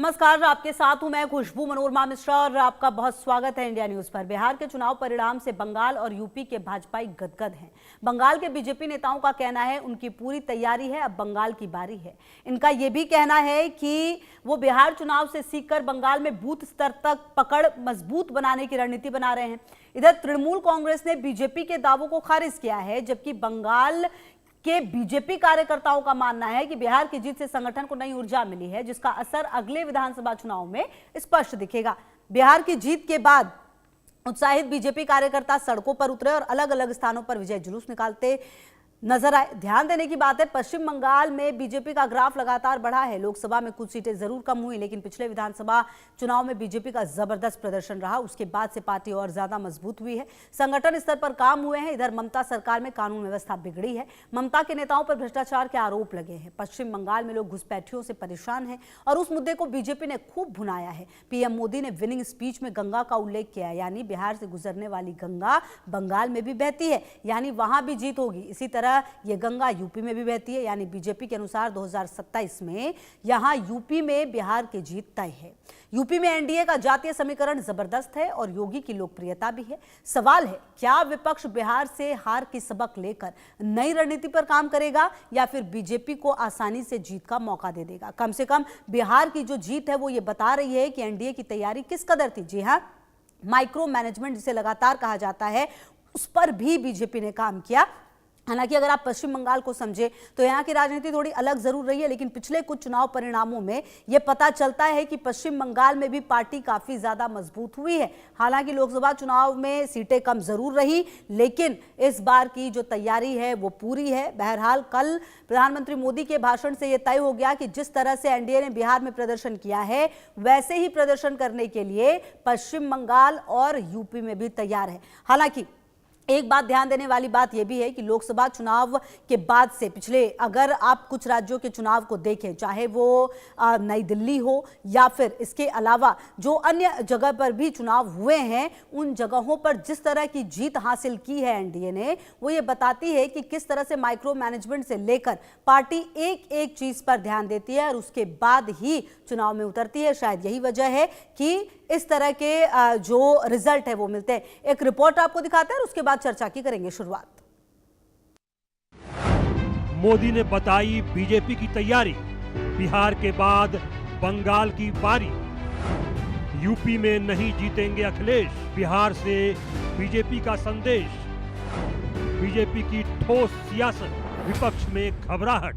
नमस्कार, आपके साथ हूं मैं खुशबू मनोरमा मिश्रा और आपका बहुत स्वागत है इंडिया न्यूज पर। बिहार के चुनाव परिणाम से बंगाल और यूपी के भाजपाई गदगद हैं। बंगाल के बीजेपी नेताओं का कहना है उनकी पूरी तैयारी है, अब बंगाल की बारी है। इनका यह भी कहना है कि वो बिहार चुनाव से सीखकर बंगाल में बूथ स्तर तक पकड़ मजबूत बनाने की रणनीति बना रहे हैं। इधर तृणमूल कांग्रेस ने बीजेपी के दावों को खारिज किया है, जबकि बंगाल के बीजेपी कार्यकर्ताओं का मानना है कि बिहार की जीत से संगठन को नई ऊर्जा मिली है, जिसका असर अगले विधानसभा चुनाव में स्पष्ट दिखेगा। बिहार की जीत के बाद उत्साहित बीजेपी कार्यकर्ता सड़कों पर उतरे और अलग अलग स्थानों पर विजय जुलूस निकालते नजर आए। ध्यान देने की बात है, पश्चिम बंगाल में बीजेपी का ग्राफ लगातार बढ़ा है। लोकसभा में कुछ सीटें जरूर कम हुई, लेकिन पिछले विधानसभा चुनाव में बीजेपी का जबरदस्त प्रदर्शन रहा। उसके बाद से पार्टी और ज्यादा मजबूत हुई है। संगठन स्तर पर काम हुए हैं। इधर ममता सरकार में कानून व्यवस्था बिगड़ी है। ममता के नेताओं पर भ्रष्टाचार के आरोप लगे हैं। पश्चिम बंगाल में लोग घुसपैठियों से परेशान हैं और उस मुद्दे को बीजेपी ने खूब भुनाया है। पीएम मोदी ने विनिंग स्पीच में गंगा का उल्लेख किया, यानी बिहार से गुजरने वाली गंगा बंगाल में भी बहती है, यानी वहां भी जीत होगी। इसी तरह ये गंगा यूपी में भी बहती है, यानी बीजेपी के अनुसार 2027 में यहां यूपी में बिहार की जीत तय है। यूपी में एनडीए का जातीय समीकरण जबरदस्त है और योगी की लोकप्रियता भी है। सवाल है, क्या विपक्ष बिहार से हार की सबक लेकर नई रणनीति पर काम करेगा या फिर बीजेपी को आसानी से जीत का मौका दे देगा? कम से कम बिहार की जो जीत है वो ये बता रही है कि एनडीए की तैयारी किस कदर थी। जी हां, माइक्रो मैनेजमेंट जिसे लगातार कहा जाता है, उस पर भी बीजेपी ने काम किया। हालांकि अगर आप पश्चिम बंगाल को समझे तो यहाँ की राजनीति थोड़ी अलग जरूर रही है, लेकिन पिछले कुछ चुनाव परिणामों में यह पता चलता है कि पश्चिम बंगाल में भी पार्टी काफी ज्यादा मजबूत हुई है। हालांकि लोकसभा चुनाव में सीटें कम जरूर रही, लेकिन इस बार की जो तैयारी है वो पूरी है। बहरहाल कल प्रधानमंत्री मोदी के भाषण से यह तय हो गया कि जिस तरह से एनडीए ने बिहार में प्रदर्शन किया है, वैसे ही प्रदर्शन करने के लिए पश्चिम बंगाल और यूपी में भी तैयार है। हालांकि एक बात ध्यान देने वाली बात यह भी है कि लोकसभा चुनाव के बाद से पिछले अगर आप कुछ राज्यों के चुनाव को देखें, चाहे वो नई दिल्ली हो या फिर इसके अलावा जो अन्य जगह पर भी चुनाव हुए हैं, उन जगहों पर जिस तरह की जीत हासिल की है एनडीए ने, वो ये बताती है कि किस तरह से माइक्रो मैनेजमेंट से लेकर पार्टी एक एक चीज पर ध्यान देती है और उसके बाद ही चुनाव में उतरती है। शायद यही वजह है कि इस तरह के जो रिजल्ट है वो मिलते हैं। एक रिपोर्ट आपको दिखाते हैं और उसके बाद चर्चा की करेंगे शुरुआत। मोदी ने बताई बीजेपी की तैयारी, बिहार के बाद बंगाल की बारी। यूपी में नहीं जीतेंगे अखिलेश, बिहार से बीजेपी का संदेश। बीजेपी की ठोस सियासत, विपक्ष में घबराहट।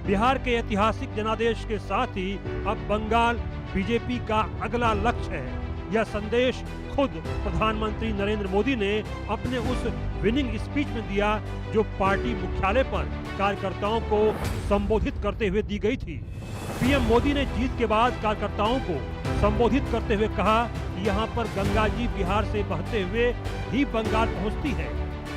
बिहार के ऐतिहासिक जनादेश के साथ ही अब बंगाल बीजेपी का अगला लक्ष्य है। यह संदेश खुद प्रधानमंत्री नरेंद्र मोदी ने अपने उस विनिंग स्पीच में दिया, जो पार्टी मुख्यालय पर कार्यकर्ताओं को संबोधित करते हुए दी गई थी। पीएम मोदी ने जीत के बाद कार्यकर्ताओं को संबोधित करते हुए कहा कि यहां पर गंगा जी बिहार से बहते हुए ही बंगाल पहुंचती है।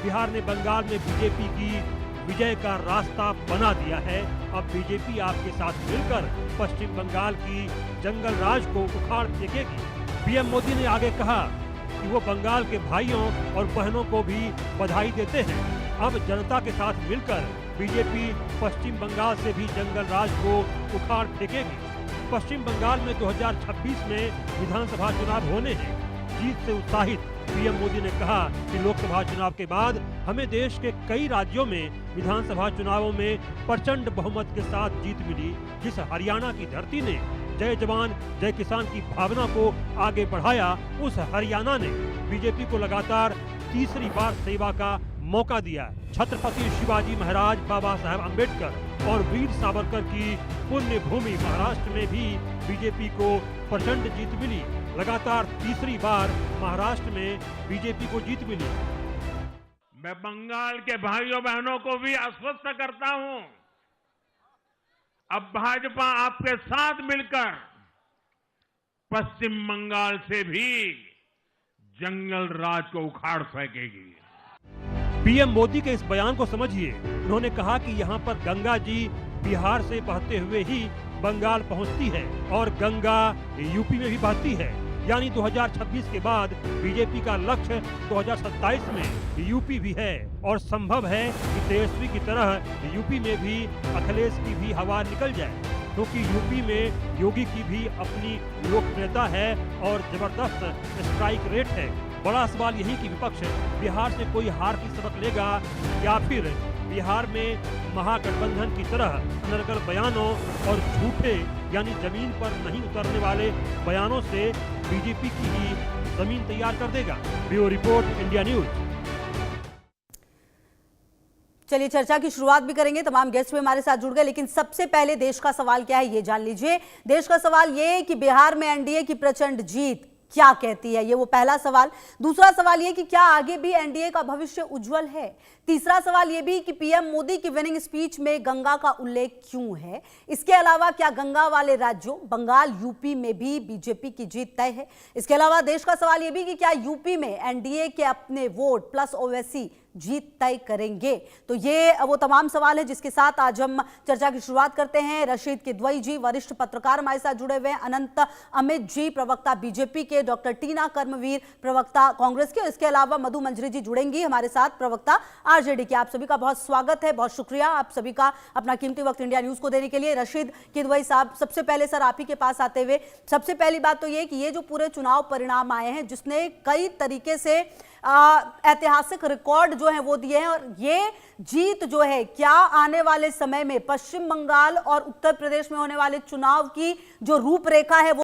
बिहार ने बंगाल में बीजेपी की विजय का रास्ता बना दिया है। अब बीजेपी आपके साथ मिलकर पश्चिम बंगाल की जंगल राज को उखाड़ फेंकेगी। पीएम मोदी ने आगे कहा कि वो बंगाल के भाइयों और बहनों को भी बधाई देते हैं। अब जनता के साथ मिलकर बीजेपी पश्चिम बंगाल से भी जंगल राज को उखाड़ फेंकेगी। पश्चिम बंगाल में 2026 में विधानसभा चुनाव होने हैं। जीत से उत्साहित पीएम मोदी ने कहा कि लोकसभा चुनाव के बाद हमें देश के कई राज्यों में विधानसभा चुनावों में प्रचंड बहुमत के साथ जीत मिली। जिस हरियाणा की धरती ने जय जवान जय किसान की भावना को आगे बढ़ाया, उस हरियाणा ने बीजेपी को लगातार तीसरी बार सेवा का मौका दिया। छत्रपति शिवाजी महाराज, बाबा साहेब अम्बेडकर और वीर सावरकर की पुण्य भूमि महाराष्ट्र में भी बीजेपी को प्रचंड जीत मिली। लगातार तीसरी बार महाराष्ट्र में बीजेपी को जीत मिली। मैं बंगाल के भाइयों बहनों को भी आश्वस्त करता हूं, अब भाजपा आपके साथ मिलकर पश्चिम बंगाल से भी जंगल राज को उखाड़ फेंकेगी। पीएम मोदी के इस बयान को समझिए। उन्होंने कहा कि यहाँ पर गंगा जी बिहार से बहते हुए ही बंगाल पहुँचती है और गंगा यूपी में भी बहती है, यानी 2026 के बाद बीजेपी का लक्ष्य 2027 में यूपी भी है और संभव है कि तेजस्वी की तरह यूपी में भी अखिलेश की भी हवा निकल जाए। क्योंकि यूपी में योगी की भी अपनी लोकप्रियता है और जबरदस्त स्ट्राइक रेट है। बड़ा सवाल यही कि विपक्ष बिहार से कोई हार की सबक लेगा या फिर बिहार में महागठबंधन की तरह अनर्गल बयानों और झूठे यानी जमीन पर नहीं उतरने वाले बयानों से बीजेपी की ही जमीन तैयार कर देगा। Bureau report, India news. चलिए चर्चा की शुरुआत भी करेंगे। तमाम गेस्ट भी हमारे साथ जुड़ गए, लेकिन सबसे पहले देश का सवाल क्या है ये जान लीजिए। देश का सवाल ये है कि बिहार में एनडीए की प्रचंड जीत क्या कहती है, ये वो पहला सवाल। दूसरा सवाल ये कि क्या आगे भी एनडीए का भविष्य उज्जवल है। तीसरा सवाल ये भी कि पीएम मोदी की विनिंग स्पीच में गंगा का उल्लेख क्यों है। इसके अलावा क्या गंगा वाले राज्यों बंगाल, यूपी में भी बीजेपी की जीत तय है। इसके अलावा देश का सवाल ये भी कि क्या यूपी में एनडीए के अपने वोट प्लस ओवैसी जीत तय करेंगे। तो ये वो तमाम सवाल है जिसके साथ आज हम चर्चा की शुरुआत करते हैं। रशीद किदवई जी वरिष्ठ पत्रकार हमारे साथ जुड़े हुए हैं, अनंत अमित जी प्रवक्ता बीजेपी के, डॉक्टर टीना कर्मवीर प्रवक्ता कांग्रेस के, इसके अलावा मधु मंजरी जी जुड़ेंगी हमारे साथ प्रवक्ता आरजेडी के। आप सभी का बहुत स्वागत है, बहुत शुक्रिया आप सभी का अपना कीमती वक्त इंडिया न्यूज को देने के लिए। रशीद किदवई साहब, सबसे पहले सर आप ही के पास आते हुए सबसे पहली बात तो ये कि ये जो पूरे चुनाव परिणाम आए हैं जिसने कई तरीके से ऐतिहासिक रिकॉर्ड जो है वो दिए हैं, और ये जीत जो है क्या आने वाले समय में पश्चिम बंगाल और उत्तर प्रदेश में होने वाले चुनाव की जो रूपरेखा है वो